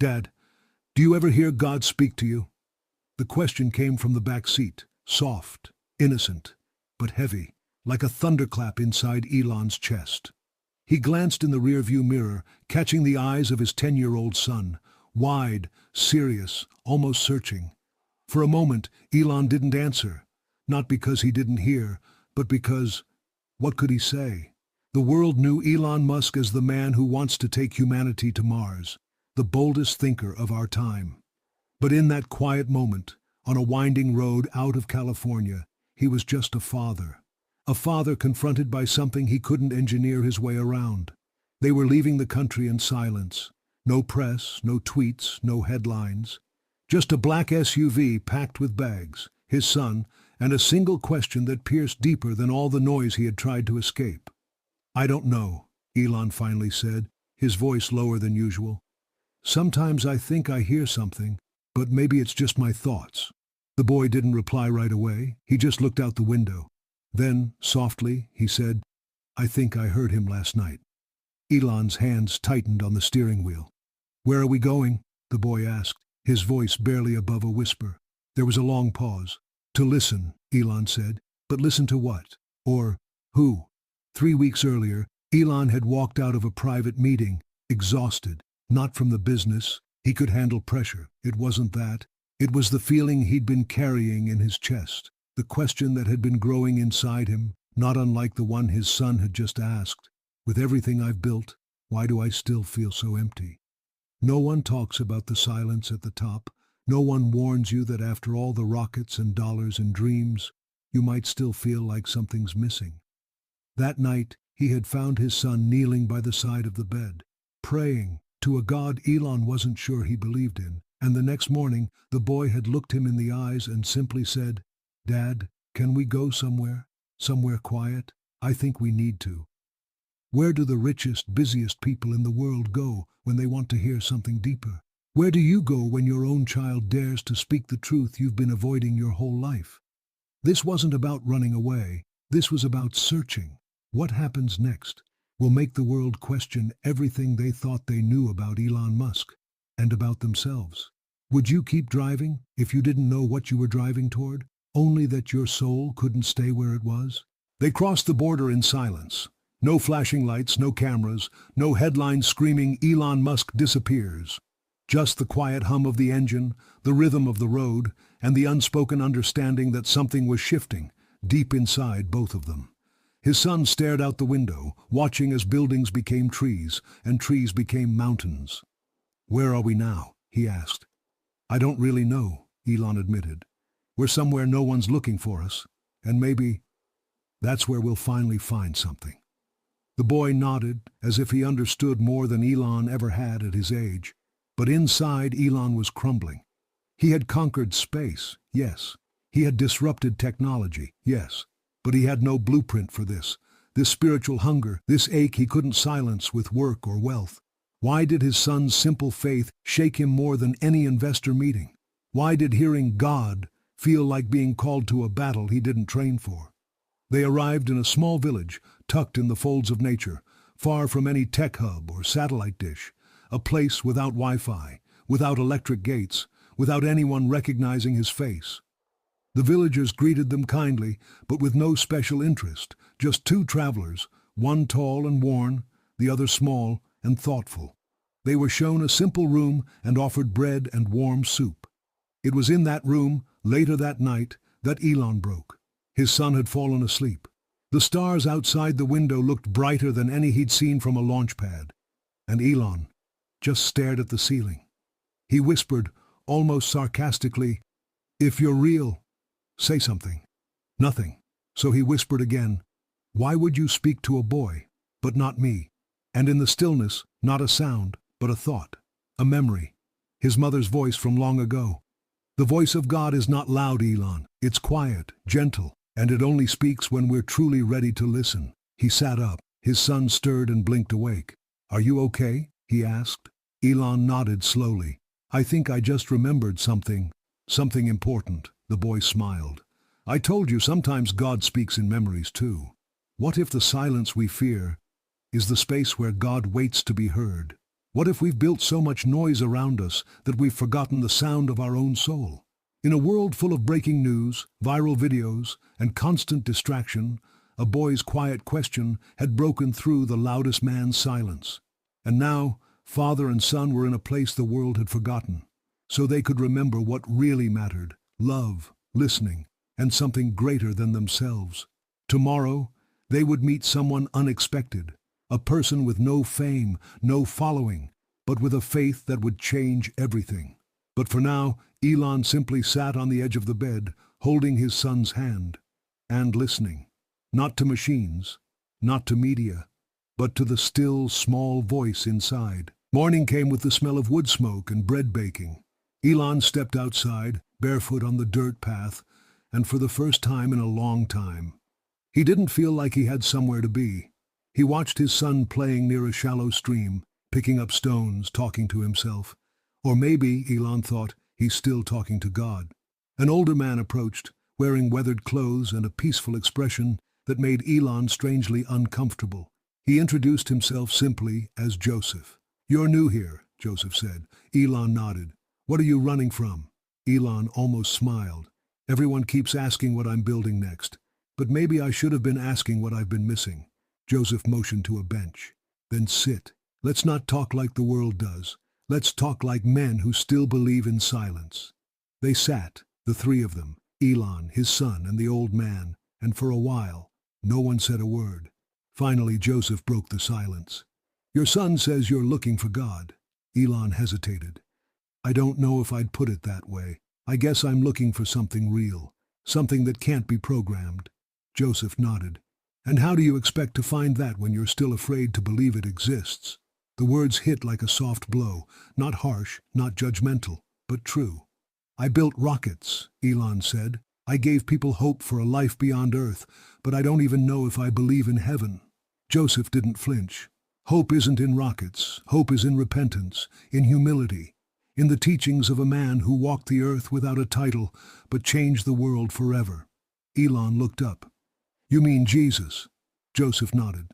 "Dad, do you ever hear God speak to you?" The question came from the back seat, soft, innocent, but heavy, like a thunderclap inside Elon's chest. He glanced in the rearview mirror, catching the eyes of his 10-year-old son, wide, serious, almost searching. For a moment, Elon didn't answer, not because he didn't hear, but because, what could he say? The world knew Elon Musk as the man who wants to take humanity to Mars, the boldest thinker of our time. But in that quiet moment, on a winding road out of California, he was just a father confronted by something he couldn't engineer his way around. They were leaving the country in silence. No press, no tweets, no headlines. Just a black SUV packed with bags, his son, and a single question that pierced deeper than all the noise he had tried to escape. "I don't know," Elon finally said, his voice lower than usual. "Sometimes I think I hear something, but maybe it's just my thoughts." The boy didn't reply right away. He just looked out the window. Then, softly, he said, "I think I heard him last night." Elon's hands tightened on the steering wheel. "Where are we going?" the boy asked, his voice barely above a whisper. There was a long pause. "To listen," Elon said. "But listen to what? Or who?" 3 weeks earlier, Elon had walked out of a private meeting, exhausted, not from the business. He could handle pressure. It wasn't that. It was the feeling he'd been carrying in his chest, the question that had been growing inside him, not unlike the one his son had just asked. "With everything I've built, why do I still feel so empty?" No one talks about the silence at the top. No one warns you that after all the rockets and dollars and dreams, you might still feel like something's missing. That night, he had found his son kneeling by the side of the bed, praying to a God Elon wasn't sure he believed in, and the next morning, the boy had looked him in the eyes and simply said, "Dad, can we go somewhere? Somewhere quiet? I think we need to." Where do the richest, busiest people in the world go when they want to hear something deeper? Where do you go when your own child dares to speak the truth you've been avoiding your whole life? This wasn't about running away. This was about searching. What happens next will make the world question everything they thought they knew about Elon Musk and about themselves. Would you keep driving if you didn't know what you were driving toward? Only that your soul couldn't stay where it was? They crossed the border in silence. No flashing lights, no cameras, no headlines screaming "Elon Musk disappears." Just the quiet hum of the engine, the rhythm of the road, and the unspoken understanding that something was shifting, deep inside both of them. His son stared out the window, watching as buildings became trees, and trees became mountains. "Where are we now?" he asked. "I don't really know," Elon admitted. "We're somewhere no one's looking for us, and maybe that's where we'll finally find something." The boy nodded, as if he understood more than Elon ever had at his age. But inside, Elon was crumbling. He had conquered space, yes. He had disrupted technology, yes. But he had no blueprint for this spiritual hunger, this ache he couldn't silence with work or wealth. Why did his son's simple faith shake him more than any investor meeting? Why did hearing God feel like being called to a battle he didn't train for? They arrived in a small village, tucked in the folds of nature, far from any tech hub or satellite dish, a place without Wi-Fi, without electric gates, without anyone recognizing his face. The villagers greeted them kindly, but with no special interest, just two travelers, one tall and worn, the other small and thoughtful. They were shown a simple room and offered bread and warm soup. It was in that room, later that night, that Elon broke. His son had fallen asleep. The stars outside the window looked brighter than any he'd seen from a launch pad. And Elon just stared at the ceiling. He whispered, almost sarcastically, "If you're real, say something." Nothing. So he whispered again, "Why would you speak to a boy, but not me?" And in the stillness, not a sound, but a thought, a memory, his mother's voice from long ago. "The voice of God is not loud, Elon. It's quiet, gentle, and it only speaks when we're truly ready to listen." He sat up. His son stirred and blinked awake. "Are you okay?" he asked. Elon nodded slowly. "I think I just remembered something important." The boy smiled. "I told you sometimes God speaks in memories too. What if the silence we fear is the space where God waits to be heard?" What if we've built so much noise around us that we've forgotten the sound of our own soul? In a world full of breaking news, viral videos, and constant distraction, a boy's quiet question had broken through the loudest man's silence. And now, father and son were in a place the world had forgotten, so they could remember what really mattered: love, listening, and something greater than themselves. Tomorrow, they would meet someone unexpected, a person with no fame, no following, but with a faith that would change everything. But for now, Elon simply sat on the edge of the bed, holding his son's hand, and listening. Not to machines, not to media, but to the still, small voice inside. Morning came with the smell of wood smoke and bread baking. Elon stepped outside, barefoot on the dirt path, and for the first time in a long time. He didn't feel like he had somewhere to be. He watched his son playing near a shallow stream, picking up stones, talking to himself. Or maybe, Elon thought, he's still talking to God. An older man approached, wearing weathered clothes and a peaceful expression that made Elon strangely uncomfortable. He introduced himself simply as Joseph. "You're new here," Joseph said. Elon nodded. "What are you running from?" Elon almost smiled. "Everyone keeps asking what I'm building next. But maybe I should have been asking what I've been missing." Joseph motioned to a bench. "Then sit. Let's not talk like the world does. Let's talk like men who still believe in silence." They sat, the three of them, Elon, his son, and the old man, and for a while, no one said a word. Finally, Joseph broke the silence. "Your son says you're looking for God." Elon hesitated. "I don't know if I'd put it that way. I guess I'm looking for something real, something that can't be programmed." Joseph nodded. "And how do you expect to find that when you're still afraid to believe it exists?" The words hit like a soft blow, not harsh, not judgmental, but true. "I built rockets," Elon said. "I gave people hope for a life beyond Earth, but I don't even know if I believe in heaven." Joseph didn't flinch. Hope isn't in rockets. Hope is in repentance, in humility, in the teachings of a man who walked the earth without a title, but changed the world forever. Elon looked up. "You mean Jesus?" Joseph nodded.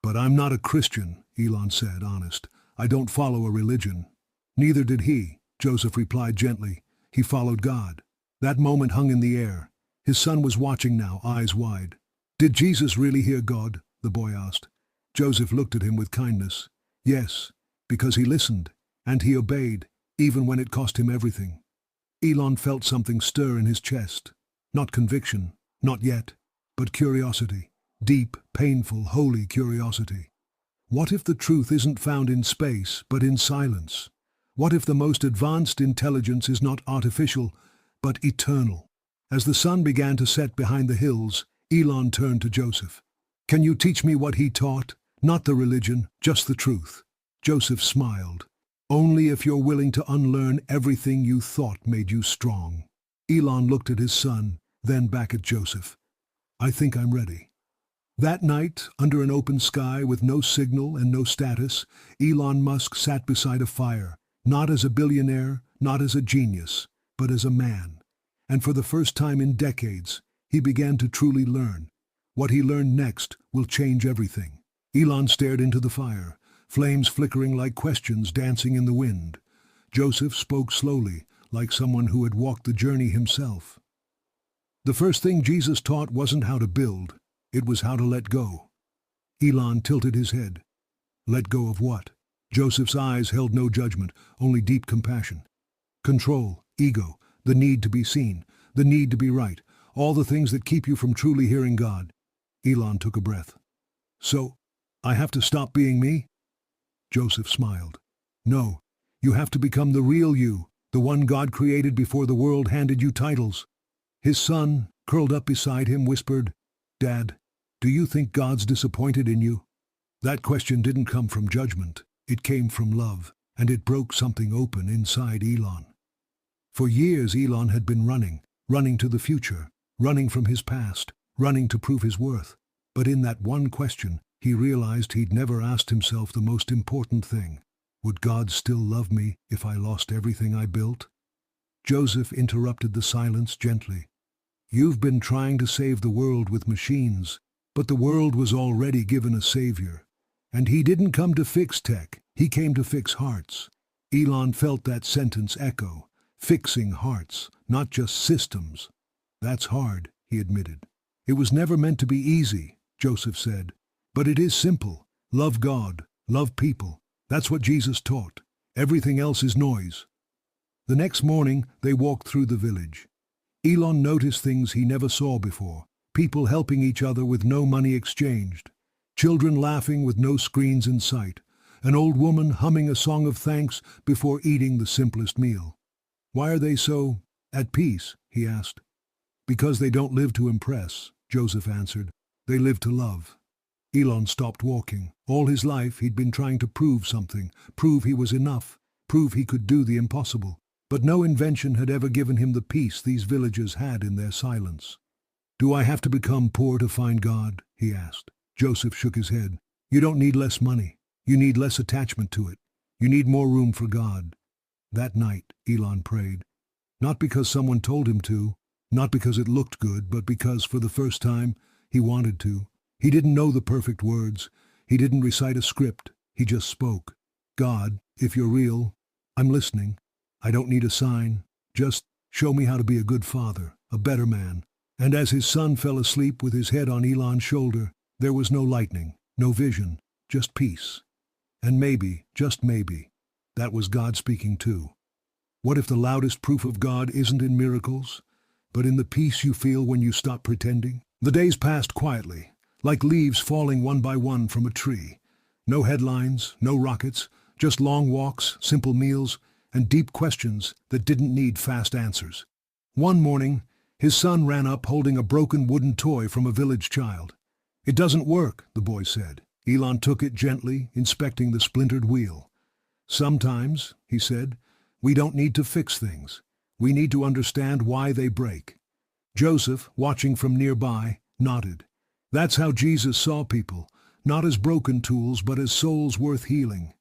"But I'm not a Christian," Elon said, honest. "I don't follow a religion." "Neither did he," Joseph replied gently. "He followed God." That moment hung in the air. His son was watching now, eyes wide. "Did Jesus really hear God?" the boy asked. Joseph looked at him with kindness. "Yes, because he listened, and he obeyed, even when it cost him everything." Elon felt something stir in his chest. Not conviction, not yet, but curiosity. Deep, painful, holy curiosity. What if the truth isn't found in space, but in silence? What if the most advanced intelligence is not artificial, but eternal? As the sun began to set behind the hills, Elon turned to Joseph. "Can you teach me what he taught? Not the religion, just the truth." Joseph smiled. "Only if you're willing to unlearn everything you thought made you strong." Elon looked at his son, then back at Joseph. "I think I'm ready." That night, under an open sky with no signal and no status, Elon Musk sat beside a fire, not as a billionaire, not as a genius, but as a man. And for the first time in decades, he began to truly learn. What he learned next will change everything. Elon stared into the fire, flames flickering like questions dancing in the wind. Joseph spoke slowly, like someone who had walked the journey himself. "The first thing Jesus taught wasn't how to build. It was how to let go." Elon tilted his head. "Let go of what?" Joseph's eyes held no judgment, only deep compassion. "Control, ego, the need to be seen, the need to be right, all the things that keep you from truly hearing God." Elon took a breath. "So, I have to stop being me?" Joseph smiled. "No, you have to become the real you, the one God created before the world handed you titles." His son, curled up beside him, whispered, "Dad, do you think God's disappointed in you?" That question didn't come from judgment. It came from love, and it broke something open inside Elon. For years Elon had been running to the future, running from his past, running to prove his worth. But in that one question, he realized he'd never asked himself the most important thing. Would God still love me if I lost everything I built? Joseph interrupted the silence gently. "You've been trying to save the world with machines, but the world was already given a savior. And he didn't come to fix tech, He came to fix hearts. Elon felt that sentence echo. Fixing hearts, not just systems. That's hard, he admitted. It was never meant to be easy, Joseph said. But it is simple. Love God, love people. That's what Jesus taught. Everything else is noise. The next morning, they walked through the village. Elon noticed things he never saw before. People helping each other with no money exchanged. Children laughing with no screens in sight. An old woman humming a song of thanks before eating the simplest meal. Why are they so at peace? He asked. Because they don't live to impress, Joseph answered. They live to love. Elon stopped walking. All his life he'd been trying to prove something, prove he was enough, prove he could do the impossible. But no invention had ever given him the peace these villagers had in their silence. Do I have to become poor to find God? He asked. Joseph shook his head. You don't need less money. You need less attachment to it. You need more room for God. That night, Elon prayed. Not because someone told him to, not because it looked good, but because, for the first time, he wanted to. He didn't know the perfect words. He didn't recite a script. He just spoke. God, if you're real, I'm listening. I don't need a sign. Just show me how to be a good father, a better man. And as his son fell asleep with his head on Elon's shoulder, there was no lightning, no vision, just peace. And maybe, just maybe, that was God speaking too. What if the loudest proof of God isn't in miracles, but in the peace you feel when you stop pretending? The days passed quietly, like leaves falling one by one from a tree. No headlines, no rockets, just long walks, simple meals, and deep questions that didn't need fast answers. One morning, his son ran up holding a broken wooden toy from a village child. It doesn't work, the boy said. Elon took it gently, inspecting the splintered wheel. Sometimes, he said, we don't need to fix things. We need to understand why they break. Joseph, watching from nearby, nodded. That's how Jesus saw people, not as broken tools, but as souls worth healing.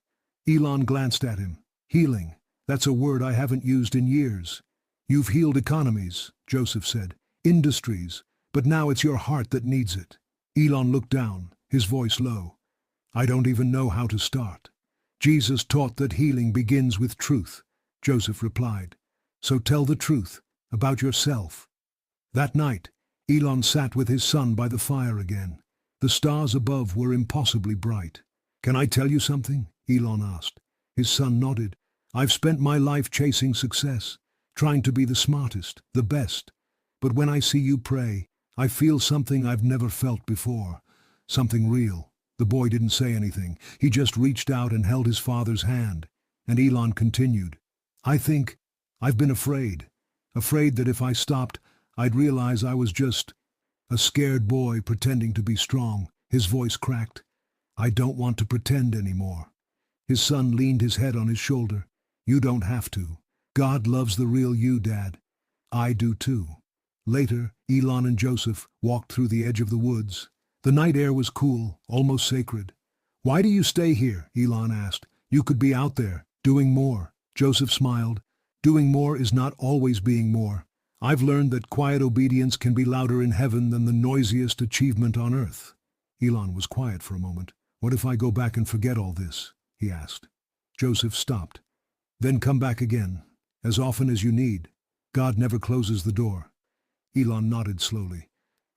Elon glanced at him. Healing, that's a word I haven't used in years. You've healed economies, Joseph said, industries, but now it's your heart that needs it. Elon looked down, his voice low. I don't even know how to start. Jesus taught that healing begins with truth, Joseph replied. So tell the truth about yourself. That night, Elon sat with his son by the fire again. The stars above were impossibly bright. Can I tell you something? Elon asked. His son nodded. I've spent my life chasing success, trying to be the smartest, the best. But when I see you pray, I feel something I've never felt before. Something real. The boy didn't say anything. He just reached out and held his father's hand. And Elon continued. I think I've been afraid. Afraid that if I stopped, I'd realize I was just a scared boy pretending to be strong. His voice cracked. I don't want to pretend anymore. His son leaned his head on his shoulder. You don't have to. God loves the real you, Dad. I do too. Later, Elon and Joseph walked through the edge of the woods. The night air was cool, almost sacred. Why do you stay here? Elon asked. You could be out there, doing more. Joseph smiled. Doing more is not always being more. I've learned that quiet obedience can be louder in heaven than the noisiest achievement on earth. Elon was quiet for a moment. What if I go back and forget all this? He asked. Joseph stopped. Then come back again, as often as you need. God never closes the door. Elon nodded slowly.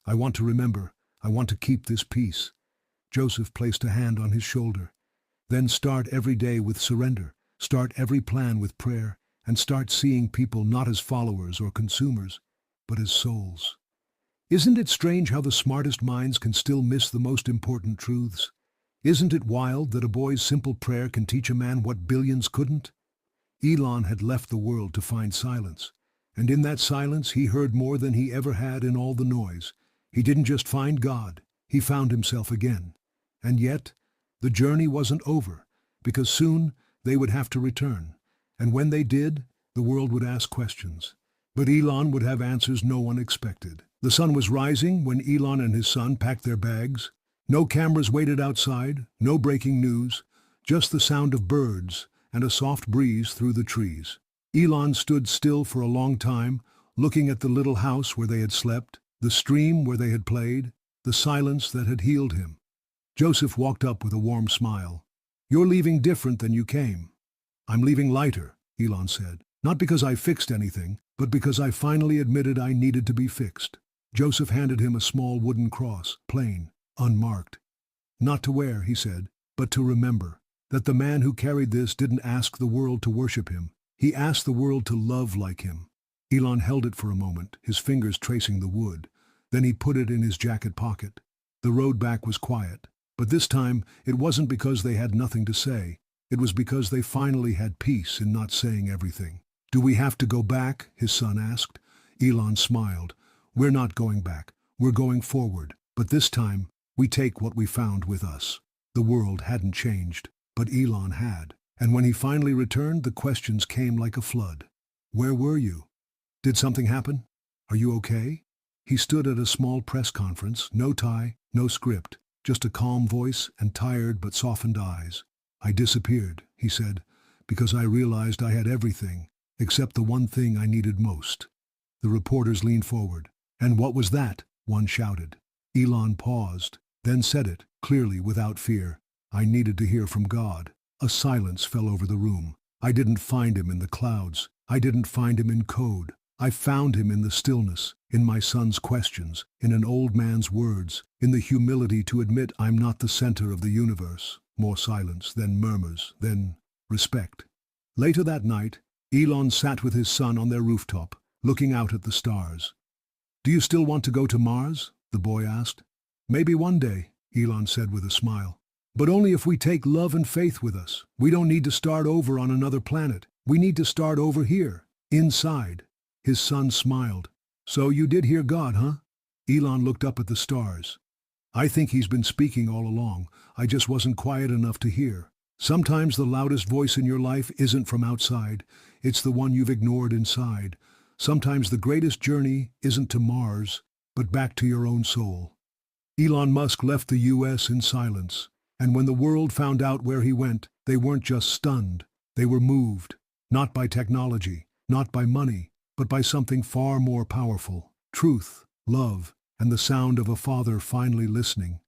I want to remember. I want to keep this peace. Joseph placed a hand on his shoulder. Then start every day with surrender. Start every plan with prayer. And start seeing people not as followers or consumers, but as souls. Isn't it strange how the smartest minds can still miss the most important truths? Isn't it wild that a boy's simple prayer can teach a man what billions couldn't? Elon had left the world to find silence, and in that silence he heard more than he ever had in all the noise. He didn't just find God, he found himself again. And yet, the journey wasn't over, because soon they would have to return. And when they did, the world would ask questions. But Elon would have answers no one expected. The sun was rising when Elon and his son packed their bags. No cameras waited outside, no breaking news, just the sound of birds and a soft breeze through the trees. Elon stood still for a long time, looking at the little house where they had slept, the stream where they had played, the silence that had healed him. Joseph walked up with a warm smile. You're leaving different than you came. I'm leaving lighter, Elon said. Not because I fixed anything, but because I finally admitted I needed to be fixed. Joseph handed him a small wooden cross, plain, unmarked. Not to wear, he said, but to remember that the man who carried this didn't ask the world to worship him. He asked the world to love like him. Elon held it for a moment, his fingers tracing the wood. Then he put it in his jacket pocket. The road back was quiet, but this time it wasn't because they had nothing to say. It was because they finally had peace in not saying everything. Do we have to go back? His son asked. Elon smiled. We're not going back. We're going forward. But this time, we take what we found with us. The world hadn't changed, but Elon had. And when he finally returned, the questions came like a flood. Where were you? Did something happen? Are you okay? He stood at a small press conference, no tie, no script, just a calm voice and tired but softened eyes. I disappeared, he said, because I realized I had everything, except the one thing I needed most. The reporters leaned forward. And what was that? One shouted. Elon paused, then said it, clearly without fear. I needed to hear from God. A silence fell over the room. I didn't find him in the clouds. I didn't find him in code. I found him in the stillness, in my son's questions, in an old man's words, in the humility to admit I'm not the center of the universe. More silence, then murmurs, then respect. Later that night, Elon sat with his son on their rooftop, looking out at the stars. Do you still want to go to Mars? The boy asked. Maybe one day, Elon said with a smile. But only if we take love and faith with us. We don't need to start over on another planet. We need to start over here, inside. His son smiled. So you did hear God, huh? Elon looked up at the stars. I think he's been speaking all along. I just wasn't quiet enough to hear. Sometimes the loudest voice in your life isn't from outside. It's the one you've ignored inside. Sometimes the greatest journey isn't to Mars, but back to your own soul. Elon Musk left the US in silence. And when the world found out where he went, they weren't just stunned. They were moved. Not by technology, not by money, but by something far more powerful. Truth, love, and the sound of a father finally listening.